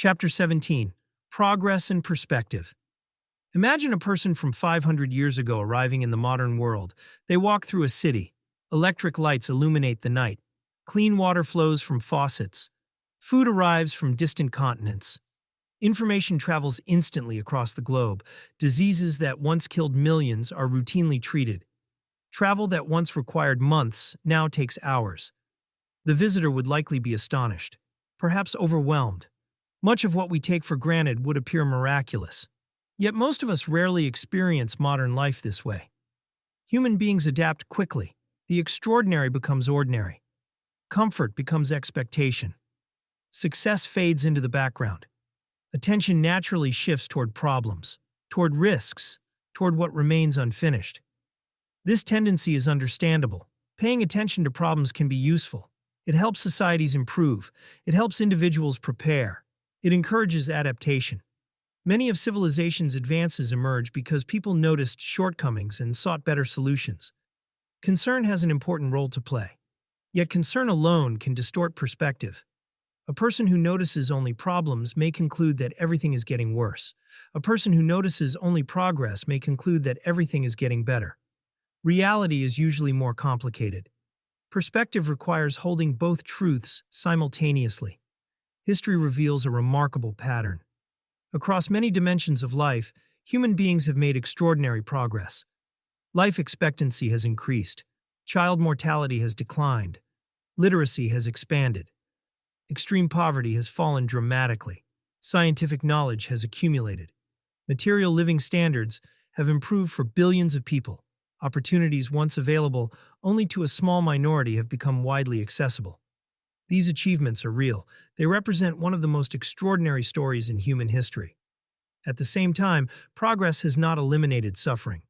Chapter 17. Progress and Perspective. Imagine a person from 500 years ago arriving in the modern world. They walk through a city. Electric lights illuminate the night. Clean water flows from faucets. Food arrives from distant continents. Information travels instantly across the globe. Diseases that once killed millions are routinely treated. Travel that once required months now takes hours. The visitor would likely be astonished, perhaps overwhelmed. Much of what we take for granted would appear miraculous. Yet most of us rarely experience modern life this way. Human beings adapt quickly. The extraordinary becomes ordinary. Comfort becomes expectation. Success fades into the background. Attention naturally shifts toward problems, toward risks, toward what remains unfinished. This tendency is understandable. Paying attention to problems can be useful. It helps societies improve. It helps individuals prepare. It encourages adaptation. Many of civilization's advances emerged because people noticed shortcomings and sought better solutions. Concern has an important role to play. Yet concern alone can distort perspective. A person who notices only problems may conclude that everything is getting worse. A person who notices only progress may conclude that everything is getting better. Reality is usually more complicated. Perspective requires holding both truths simultaneously. History reveals a remarkable pattern. Across many dimensions of life, human beings have made extraordinary progress. Life expectancy has increased. Child mortality has declined. Literacy has expanded. Extreme poverty has fallen dramatically. Scientific knowledge has accumulated. Material living standards have improved for billions of people. Opportunities once available only to a small minority have become widely accessible. These achievements are real. They represent one of the most extraordinary stories in human history. At the same time, progress has not eliminated suffering.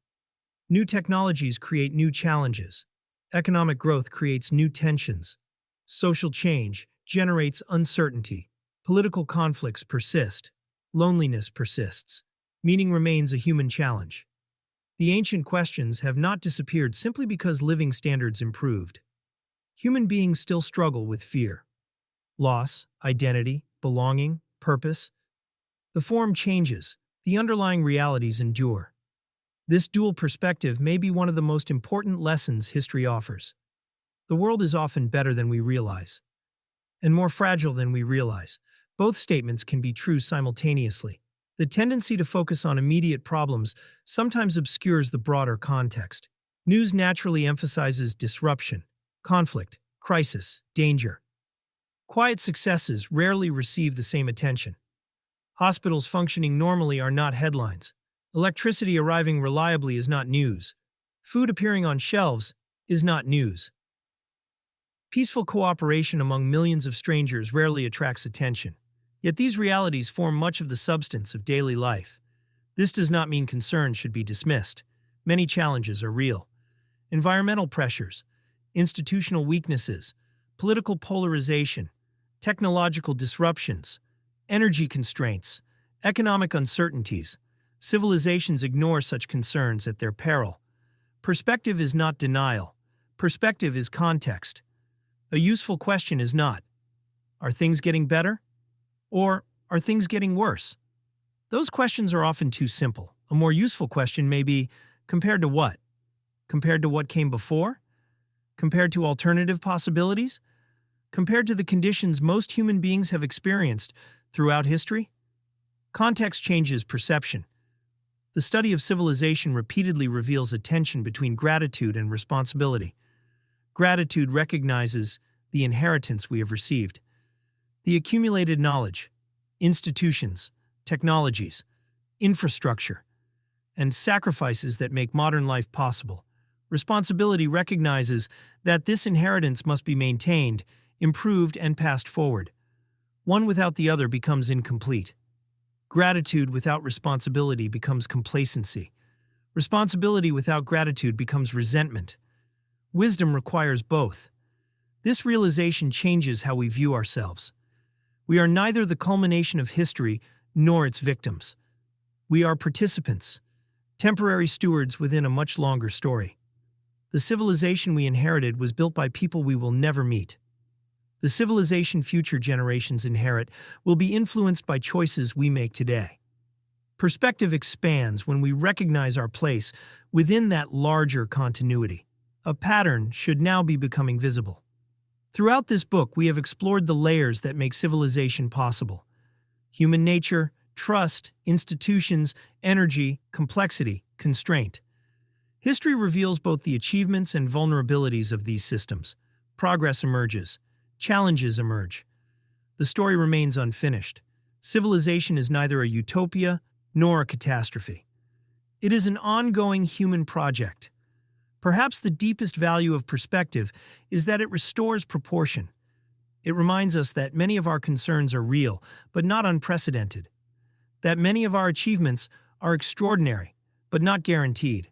New technologies create new challenges. Economic growth creates new tensions. Social change generates uncertainty. Political conflicts persist. Loneliness persists. Meaning remains a human challenge. The ancient questions have not disappeared simply because living standards improved. Human beings still struggle with fear, loss, identity, belonging, purpose. The form changes, the underlying realities endure. This dual perspective may be one of the most important lessons history offers. The world is often better than we realize, and more fragile than we realize. Both statements can be true simultaneously. The tendency to focus on immediate problems sometimes obscures the broader context. News naturally emphasizes disruption, conflict, crisis, danger. Quiet successes rarely receive the same attention. Hospitals functioning normally are not headlines. Electricity arriving reliably is not news. Food appearing on shelves is not news. Peaceful cooperation among millions of strangers rarely attracts attention. Yet these realities form much of the substance of daily life. This does not mean concern should be dismissed. Many challenges are real. Environmental pressures, institutional weaknesses, political polarization, technological disruptions, energy constraints, economic uncertainties. Civilizations ignore such concerns at their peril. Perspective is not denial. Perspective is context. A useful question is not, are things getting better? Or, are things getting worse? Those questions are often too simple. A more useful question may be, compared to what? Compared to what came before? Compared to alternative possibilities? Compared to the conditions most human beings have experienced throughout history? Context changes perception. The study of civilization repeatedly reveals a tension between gratitude and responsibility. Gratitude recognizes the inheritance we have received. The accumulated knowledge, institutions, technologies, infrastructure, and sacrifices that make modern life possible. Responsibility recognizes that this inheritance must be maintained, improved, and passed forward. One without the other becomes incomplete. Gratitude without responsibility becomes complacency. Responsibility without gratitude becomes resentment. Wisdom requires both. This realization changes how we view ourselves. We are neither the culmination of history nor its victims. We are participants, temporary stewards within a much longer story. The civilization we inherited was built by people we will never meet. The civilization future generations inherit will be influenced by choices we make today. Perspective expands when we recognize our place within that larger continuity. A pattern should now be becoming visible. Throughout this book, we have explored the layers that make civilization possible: human nature, trust, institutions, energy, complexity, constraint. History reveals both the achievements and vulnerabilities of these systems. Progress emerges. Challenges emerge. The story remains unfinished. Civilization is neither a utopia nor a catastrophe. It is an ongoing human project. Perhaps the deepest value of perspective is that it restores proportion. It reminds us that many of our concerns are real, but not unprecedented. That many of our achievements are extraordinary, but not guaranteed.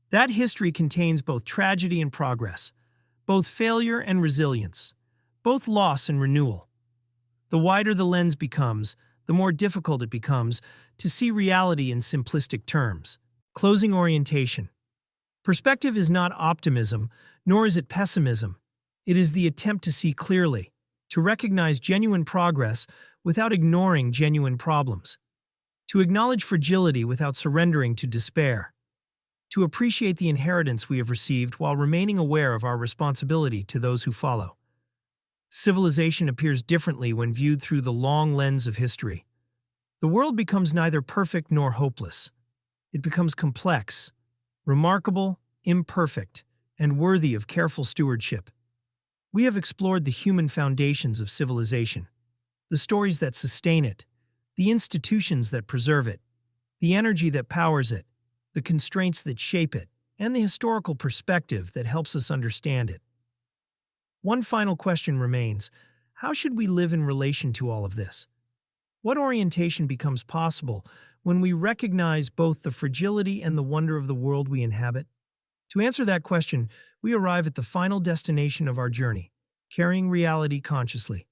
That history contains both tragedy and progress, both failure and resilience, both loss and renewal. The wider the lens becomes, the more difficult it becomes to see reality in simplistic terms. Closing orientation. Perspective is not optimism, nor is it pessimism. It is the attempt to see clearly, to recognize genuine progress without ignoring genuine problems, to acknowledge fragility without surrendering to despair, to appreciate the inheritance we have received while remaining aware of our responsibility to those who follow. Civilization appears differently when viewed through the long lens of history. The world becomes neither perfect nor hopeless. It becomes complex, remarkable, imperfect, and worthy of careful stewardship. We have explored the human foundations of civilization, the stories that sustain it, the institutions that preserve it, the energy that powers it, the constraints that shape it, and the historical perspective that helps us understand it. One final question remains: how should we live in relation to all of this? What orientation becomes possible when we recognize both the fragility and the wonder of the world we inhabit? To answer that question, we arrive at the final destination of our journey: carrying reality consciously.